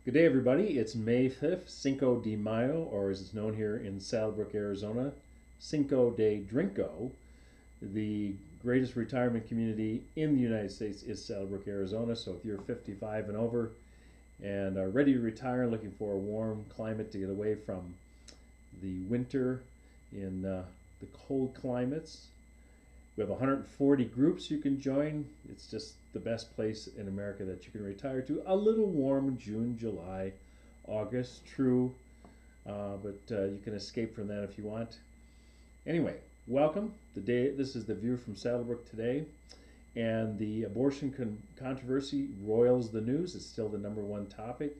Good day, everybody. It's May 5th, Cinco de Mayo, or as it's known here in SaddleBrooke, Arizona, Cinco de Drinko. The greatest retirement community in the United States is SaddleBrooke, Arizona. So if you're 55 and over and are ready to retire, looking for a warm climate to get away from the winter in the cold climates, we have 140 groups you can join. It's just the best place in America that you can retire to. A little warm June, July, August, true, but you can escape from that if you want. Anyway, welcome. This is the view from SaddleBrooke today, and the abortion controversy roils the news. It's still the number one topic.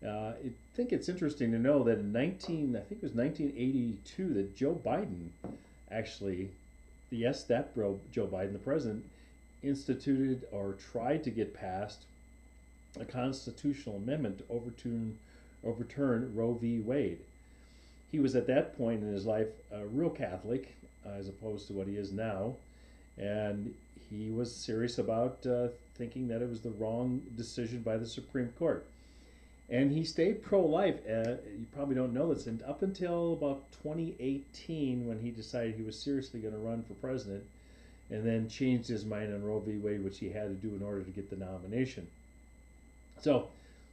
I think it's interesting to know that in I think it was 1982, that Joe Biden actually, yes, that Joe Biden, the president, instituted or tried to get passed a constitutional amendment to overturn Roe v. Wade. He was at that point in his life a real Catholic, as opposed to what he is now, and he was serious about thinking that it was the wrong decision by the Supreme Court. And he stayed pro-life. You probably don't know this, and up until about 2018, when he decided he was seriously going to run for president, and then changed his mind on Roe v. Wade, which he had to do in order to get the nomination. So,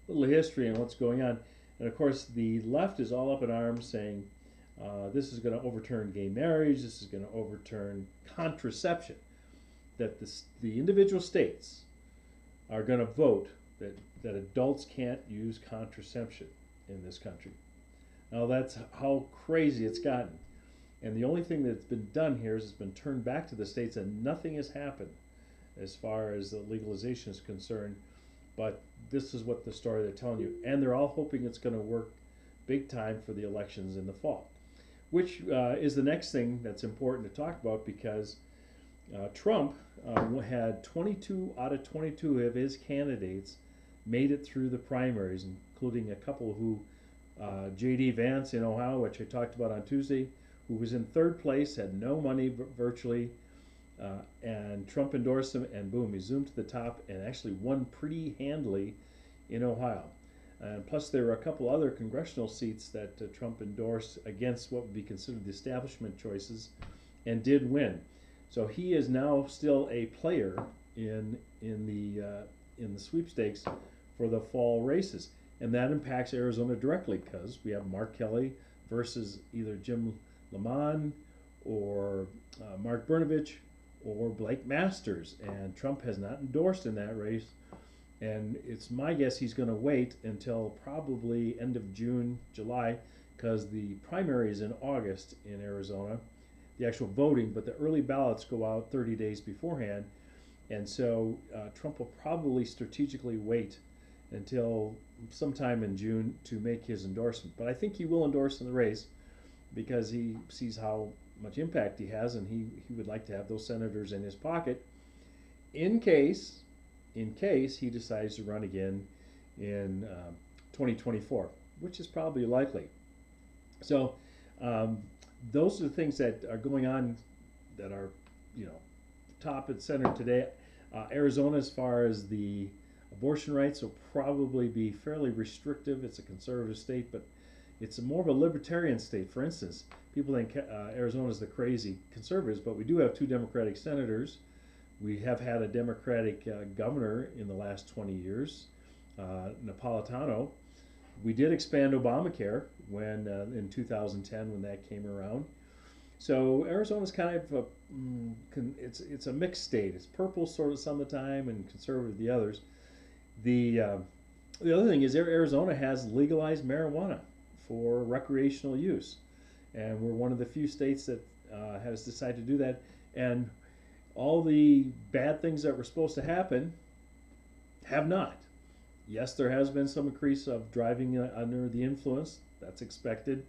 a little history on what's going on. And of course, the left is all up in arms saying this is going to overturn gay marriage, this is going to overturn contraception, that the individual states are going to vote that adults can't use contraception in this country. Now, that's how crazy it's gotten. And the only thing that's been done here is it's been turned back to the states, and nothing has happened as far as the legalization is concerned. But this is what the story they're telling you. And they're all hoping it's going to work big time for the elections in the fall, which is the next thing that's important to talk about, because Trump had 22 out of 22 of his candidates made it through the primaries, including a couple who, J.D. Vance in Ohio, which I talked about on Tuesday, who was in third place, had no money virtually, and Trump endorsed him, and boom, he zoomed to the top and actually won pretty handily in Ohio. And plus, there were a couple other congressional seats that Trump endorsed against what would be considered the establishment choices, and did win. So he is now still a player in the sweepstakes for the fall races, and that impacts Arizona directly, because we have Mark Kelly versus either Jim Lamont or Mark Brnovich or Blake Masters, and Trump has not endorsed in that race, and it's my guess he's going to wait until probably end of June, July, because the primary is in August in Arizona, the actual voting, but the early ballots go out 30 days beforehand, and so Trump will probably strategically wait until sometime in June to make his endorsement. But I think he will endorse in the race, because he sees how much impact he has, and he would like to have those senators in his pocket in case he decides to run again in 2024, which is probably likely. So those are the things that are going on that are, top and center today. Arizona, as far as the abortion rights, will probably be fairly restrictive. It's a conservative state, but it's more of a libertarian state. For instance, people think Arizona is the crazy conservatives, but we do have two Democratic senators. We have had a Democratic governor in the last 20 years, Napolitano. We did expand Obamacare when in 2010 when that came around. So Arizona's kind of it's a mixed state. It's purple sort of some of the time and conservative the others. The other thing is Arizona has legalized marijuana for recreational use, and we're one of the few states that has decided to do that. And all the bad things that were supposed to happen have not. Yes, there has been some increase of driving under the influence. That's expected.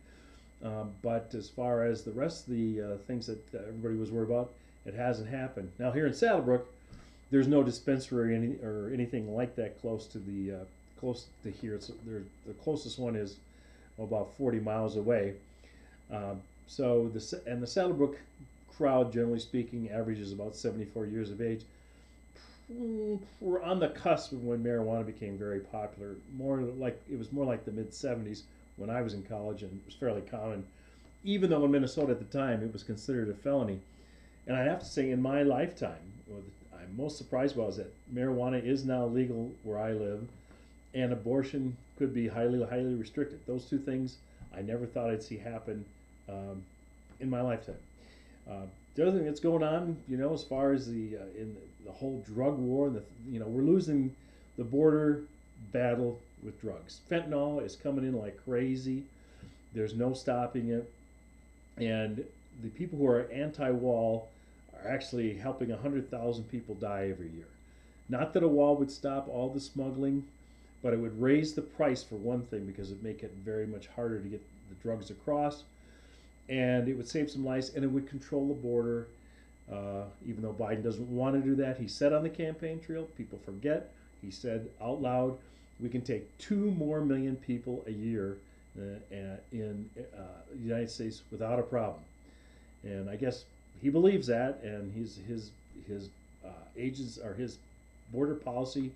But as far as the rest of the things that everybody was worried about, it hasn't happened. Now here in SaddleBrooke, there's no dispensary or anything like that close to here. The closest one is about 40 miles away. So the SaddleBrooke crowd, generally speaking, averages about 74 years of age. we're on the cusp of when marijuana became very popular. It was more like the mid '70s when I was in college, and it was fairly common. Even though in Minnesota at the time it was considered a felony, and I have to say, in my lifetime, what I'm most surprised about is that marijuana is now legal where I live, and abortion could be highly, highly restricted. Those two things I never thought I'd see happen um, in my lifetime. The other thing that's going on, as far as the whole drug war, and we're losing the border battle with drugs. Fentanyl is coming in like crazy. There's no stopping it, and the people who are anti-wall are actually helping 100,000 people die every year. Not that a wall would stop all the smuggling, but it would raise the price for one thing because it'd make it very much harder to get the drugs across, and it would save some lives, and it would control the border. Even though Biden doesn't want to do that, he said on the campaign trail, people forget, he said out loud, we can take 2 more million people a year in the United States without a problem. And I guess he believes that, and his agents or his border policy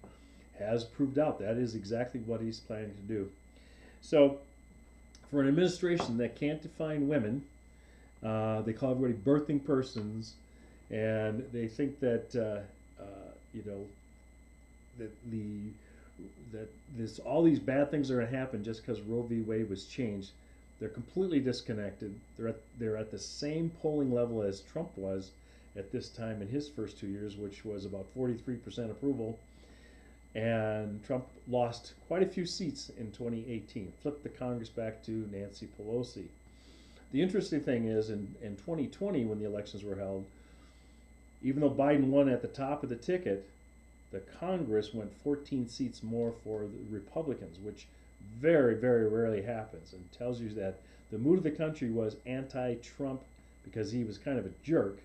has proved out that is exactly what he's planning to do. So, for an administration that can't define women, they call everybody birthing persons, and they think that that all these bad things are going to happen just because Roe v. Wade was changed. They're completely disconnected. They're at the same polling level as Trump was at this time in his first 2 years, which was about 43% approval. And Trump lost quite a few seats in 2018, flipped the Congress back to Nancy Pelosi. The interesting thing is, in 2020, when the elections were held, even though Biden won at the top of the ticket, the Congress went 14 seats more for the Republicans, which very, very rarely happens, and tells you that the mood of the country was anti-Trump because he was kind of a jerk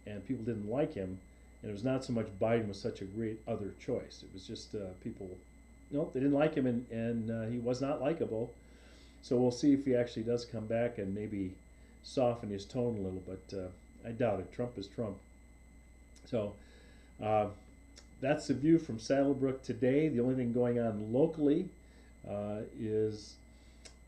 and people didn't like him, and it was not so much Biden was such a great other choice. It was just people, they didn't like him, and he was not likable. So we'll see if he actually does come back and maybe soften his tone a little, but I doubt it. Trump is Trump. So that's the view from SaddleBrooke today. The only thing going on locally is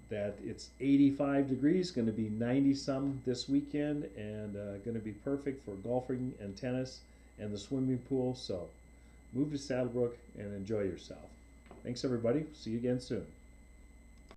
that it's 85 degrees, going to be 90 some this weekend, and going to be perfect for golfing and tennis and the swimming pool. So move to SaddleBrooke and enjoy yourself. Thanks everybody. See you again soon.